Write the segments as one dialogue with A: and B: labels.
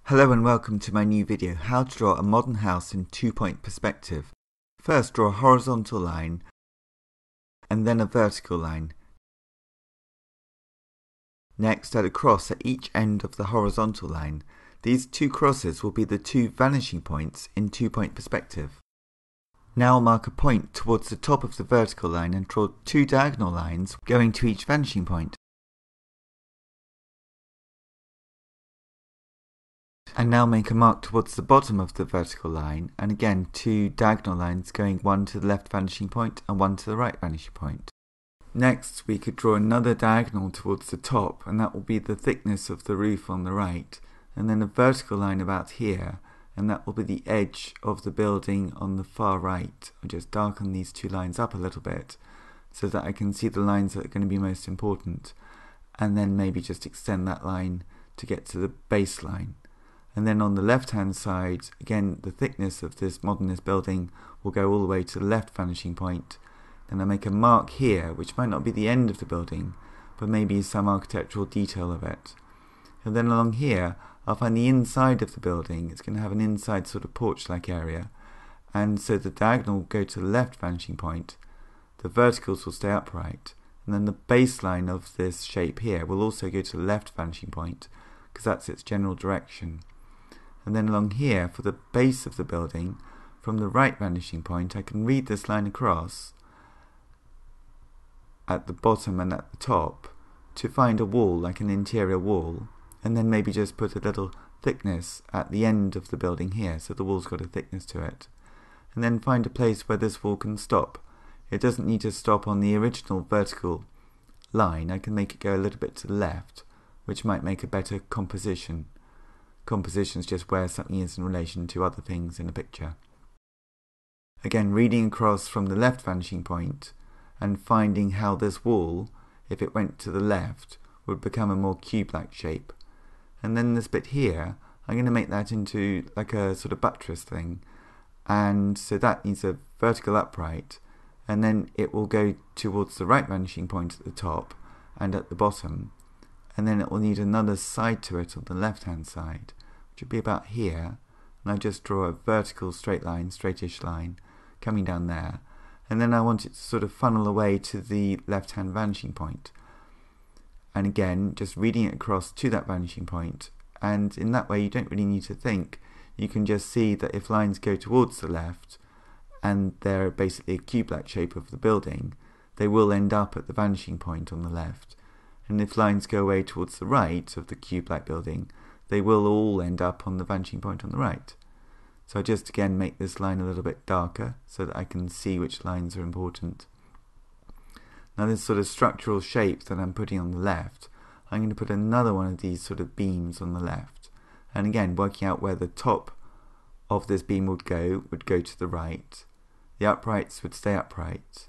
A: Hello and welcome to my new video, how to draw a modern house in two-point perspective. First draw a horizontal line and then a vertical line. Next add a cross at each end of the horizontal line. These two crosses will be the two vanishing points in two-point perspective. Now mark a point towards the top of the vertical line and draw two diagonal lines going to each vanishing point. And now make a mark towards the bottom of the vertical line, and again two diagonal lines going one to the left vanishing point and one to the right vanishing point. Next we could draw another diagonal towards the top, and that will be the thickness of the roof on the right, and then a vertical line about here, and that will be the edge of the building on the far right. I'll just darken these two lines up a little bit so that I can see the lines that are going to be most important, and then maybe just extend that line to get to the baseline. And then on the left hand side, again the thickness of this modernist building will go all the way to the left vanishing point. Then I make a mark here, which might not be the end of the building, but maybe some architectural detail of it. And then along here, I'll find the inside of the building. It's going to have an inside sort of porch-like area. And so the diagonal will go to the left vanishing point, the verticals will stay upright, and then the baseline of this shape here will also go to the left vanishing point, because that's its general direction. And then along here, for the base of the building, from the right vanishing point, I can read this line across at the bottom and at the top to find a wall, like an interior wall, and then maybe just put a little thickness at the end of the building here, so the wall's got a thickness to it. And then find a place where this wall can stop. It doesn't need to stop on the original vertical line. I can make it go a little bit to the left, which might make a better composition. Composition is just where something is in relation to other things in a picture. Again, reading across from the left vanishing point and finding how this wall, if it went to the left, would become a more cube-like shape. And then this bit here, I'm going to make that into like a sort of buttress thing. And so that needs a vertical upright, and then it will go towards the right vanishing point at the top and at the bottom. And then it will need another side to it on the left hand side, which would be about here, and I just draw a vertical straight line, straightish line coming down there, and then I want it to sort of funnel away to the left hand vanishing point, and again just reading it across to that vanishing point, and in that way you don't really need to think. You can just see that if lines go towards the left and they're basically a cube-like shape of the building, they will end up at the vanishing point on the left. And if lines go away towards the right of the cube-like building, they will all end up on the vanishing point on the right. So I just again make this line a little bit darker so that I can see which lines are important. Now this sort of structural shape that I'm putting on the left, I'm going to put another one of these sort of beams on the left. And again, working out where the top of this beam would go to the right. The uprights would stay upright.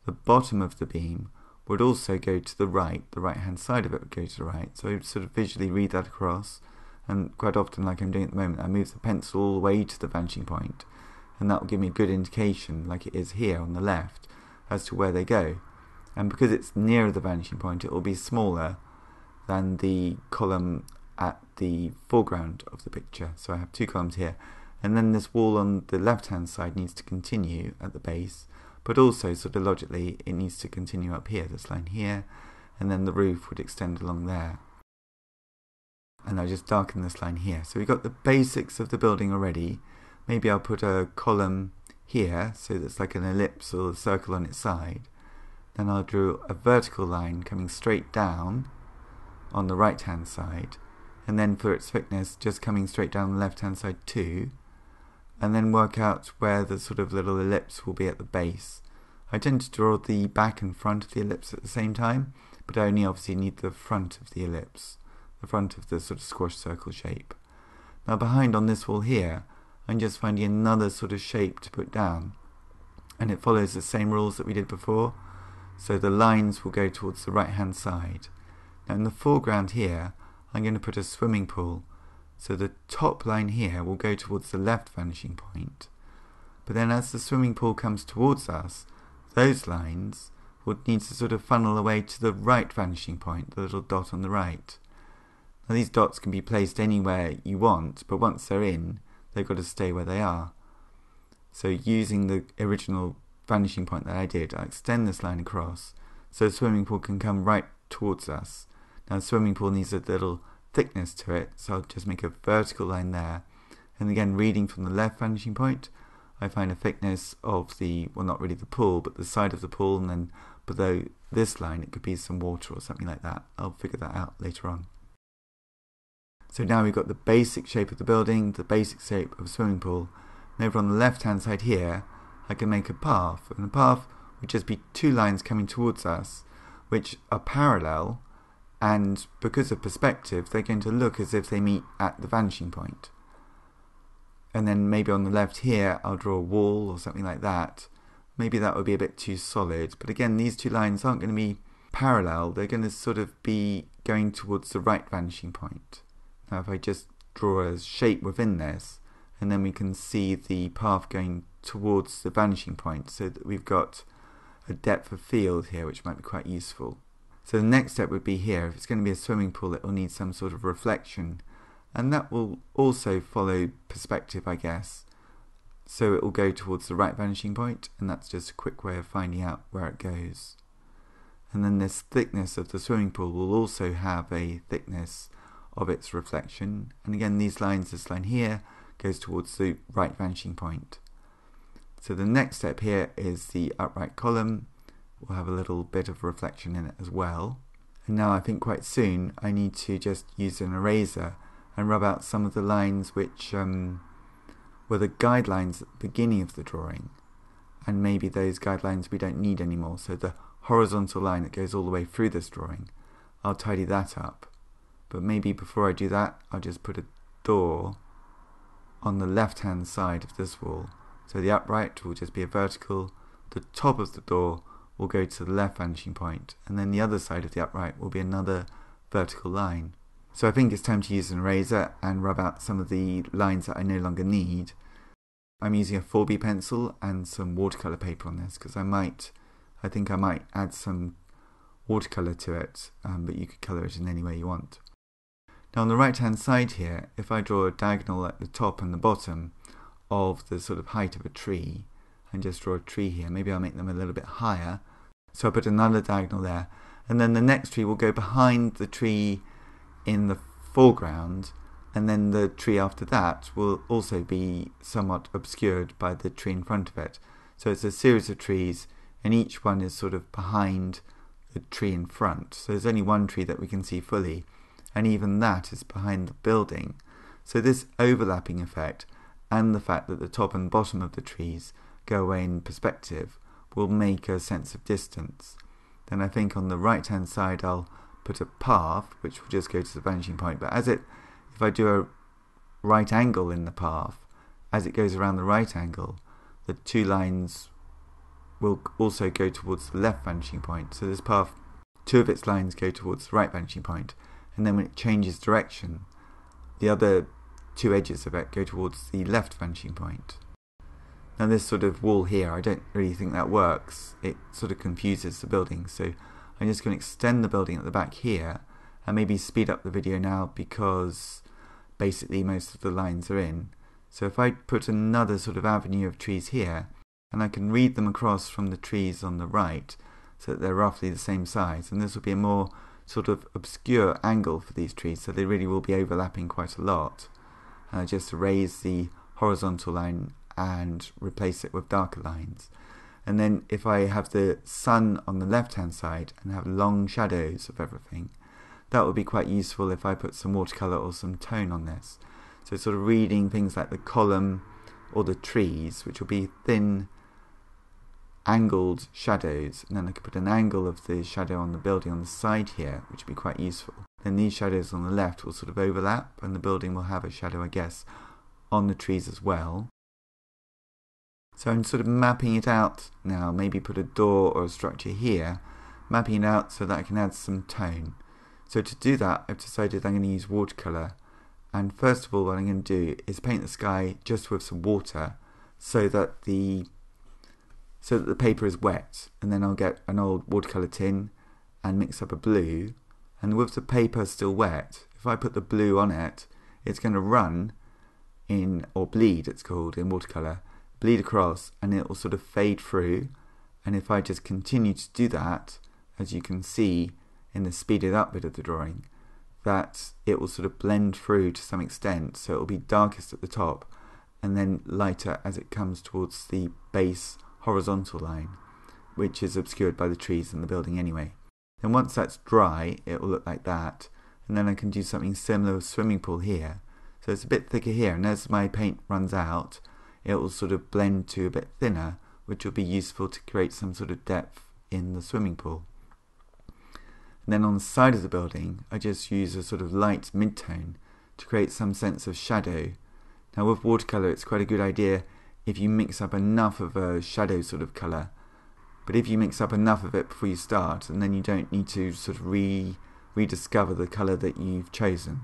A: The bottom of the beam would also go to the right hand side of it would go to the right. So I would sort of visually read that across, and quite often, like I'm doing at the moment, I move the pencil all the way to the vanishing point, and that will give me a good indication, like it is here on the left, as to where they go. And because it's nearer the vanishing point, it will be smaller than the column at the foreground of the picture. So I have two columns here, and then this wall on the left hand side needs to continue at the base, but also sort of logically it needs to continue up here, this line here, and then the roof would extend along there. And I'll just darken this line here. So we've got the basics of the building already. Maybe I'll put a column here, so that's like an ellipse or a circle on its side. Then I'll draw a vertical line coming straight down on the right hand side, and then for its thickness just coming straight down the left hand side too. And then work out where the sort of little ellipse will be at the base. I tend to draw the back and front of the ellipse at the same time, but I only obviously need the front of the ellipse, the front of the sort of squash circle shape. Now behind on this wall here, I'm just finding another sort of shape to put down, and it follows the same rules that we did before. So the lines will go towards the right hand side. Now in the foreground here, I'm going to put a swimming pool. So the top line here will go towards the left vanishing point. But then as the swimming pool comes towards us, those lines would need to sort of funnel away to the right vanishing point, the little dot on the right. Now these dots can be placed anywhere you want, but once they're in, they've got to stay where they are. So using the original vanishing point that I did, I extend this line across so the swimming pool can come right towards us. Now the swimming pool needs a little thickness to it, so I'll just make a vertical line there. And again, reading from the left vanishing point, I find a thickness of the, well, not really the pool, but the side of the pool, and then below this line it could be some water or something like that. I'll figure that out later on. So now we've got the basic shape of the building, the basic shape of a swimming pool, and over on the left hand side here I can make a path, and the path would just be two lines coming towards us which are parallel, and because of perspective they're going to look as if they meet at the vanishing point. And then maybe on the left here I'll draw a wall or something like that. Maybe that would be a bit too solid, but again these two lines aren't going to be parallel, they're going to sort of be going towards the right vanishing point. Now if I just draw a shape within this, and then we can see the path going towards the vanishing point, so that we've got a depth of field here which might be quite useful. So the next step would be here, if it's going to be a swimming pool it will need some sort of reflection, and that will also follow perspective, I guess. So it will go towards the right vanishing point, and that's just a quick way of finding out where it goes. And then this thickness of the swimming pool will also have a thickness of its reflection, and again these lines, this line here goes towards the right vanishing point. So the next step here is the upright column. We'll have a little bit of reflection in it as well. And now I think quite soon I need to just use an eraser and rub out some of the lines which were the guidelines at the beginning of the drawing, and maybe those guidelines we don't need anymore. So the horizontal line that goes all the way through this drawing, I'll tidy that up. But maybe before I do that, I'll just put a door on the left hand side of this wall. So the upright will just be a vertical, the top of the door will go to the left vanishing point, and then the other side of the upright will be another vertical line. So I think it's time to use an eraser and rub out some of the lines that I no longer need. I'm using a 4B pencil and some watercolour paper on this, because I think I might add some watercolour to it, but you could colour it in any way you want. Now on the right hand side here, if I draw a diagonal at the top and the bottom of the sort of height of a tree, and just draw a tree here, maybe I'll make them a little bit higher. So I'll put another diagonal there, and then the next tree will go behind the tree in the foreground, and then the tree after that will also be somewhat obscured by the tree in front of it. So it's a series of trees, and each one is sort of behind the tree in front. So there's only one tree that we can see fully, and even that is behind the building. So this overlapping effect, and the fact that the top and bottom of the trees go away in perspective, will make a sense of distance. Then I think on the right hand side I'll put a path which will just go to the vanishing point, but if I do a right angle in the path, as it goes around the right angle, the two lines will also go towards the left vanishing point. So this path, two of its lines go towards the right vanishing point, and then when it changes direction, the other two edges of it go towards the left vanishing point. Now this sort of wall here, I don't really think that works. It sort of confuses the building, so I'm just going to extend the building at the back here, and maybe speed up the video now because basically most of the lines are in. So if I put another sort of avenue of trees here, and I can read them across from the trees on the right so that they're roughly the same size, and this will be a more sort of obscure angle for these trees, so they really will be overlapping quite a lot. Just erase the horizontal line and replace it with darker lines. And then if I have the sun on the left hand side and have long shadows of everything, that would be quite useful if I put some watercolour or some tone on this. So sort of reading things like the column or the trees, which will be thin angled shadows, and then I could put an angle of the shadow on the building on the side here, which would be quite useful. Then these shadows on the left will sort of overlap, and the building will have a shadow, I guess, on the trees as well. So I'm sort of mapping it out now, maybe put a door or a structure here, mapping it out so that I can add some tone. So to do that, I've decided I'm going to use watercolour, and first of all what I'm going to do is paint the sky just with some water so that the paper is wet, and then I'll get an old watercolour tin and mix up a blue, and with the paper still wet, if I put the blue on it, it's going to run in, or bleed it's called in watercolour, bleed across, and it will sort of fade through. And if I just continue to do that, as you can see in the speeded up bit of the drawing, that it will sort of blend through to some extent, so it will be darkest at the top and then lighter as it comes towards the base horizontal line, which is obscured by the trees and the building anyway. Then once that's dry, it will look like that, and then I can do something similar with swimming pool here. So it's a bit thicker here, and as my paint runs out, it will sort of blend to a bit thinner, which will be useful to create some sort of depth in the swimming pool. And then on the side of the building, I just use a sort of light mid-tone to create some sense of shadow. Now with watercolour, it's quite a good idea if you mix up enough of a shadow sort of colour. But if you mix up enough of it before you start, and then you don't need to sort of rediscover the colour that you've chosen.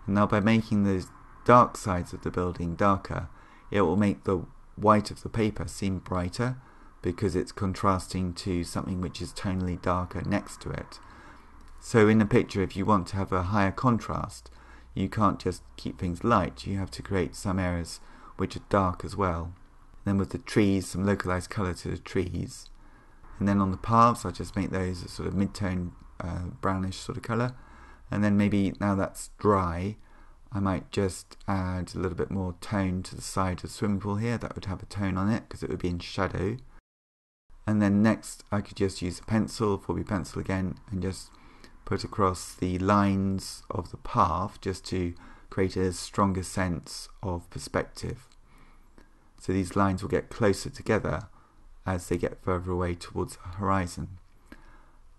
A: And now by making the dark sides of the building darker, it will make the white of the paper seem brighter because it's contrasting to something which is tonally darker next to it. So in a picture, if you want to have a higher contrast, you can't just keep things light, you have to create some areas which are dark as well. And then with the trees, some localized colour to the trees. And then on the paths, I just make those a sort of mid-tone brownish sort of colour. And then maybe now that's dry, I might just add a little bit more tone to the side of the swimming pool here. That would have a tone on it because it would be in shadow. And then next I could just use a pencil, 4B pencil again, and just put across the lines of the path just to create a stronger sense of perspective. So these lines will get closer together as they get further away towards the horizon.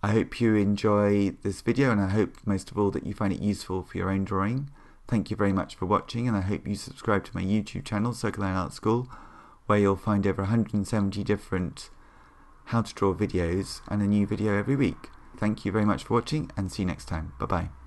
A: I hope you enjoy this video, and I hope most of all that you find it useful for your own drawing. Thank you very much for watching, and I hope you subscribe to my YouTube channel, Circle Line Art School, where you'll find over 170 different how to draw videos and a new video every week. Thank you very much for watching, and see you next time. Bye bye.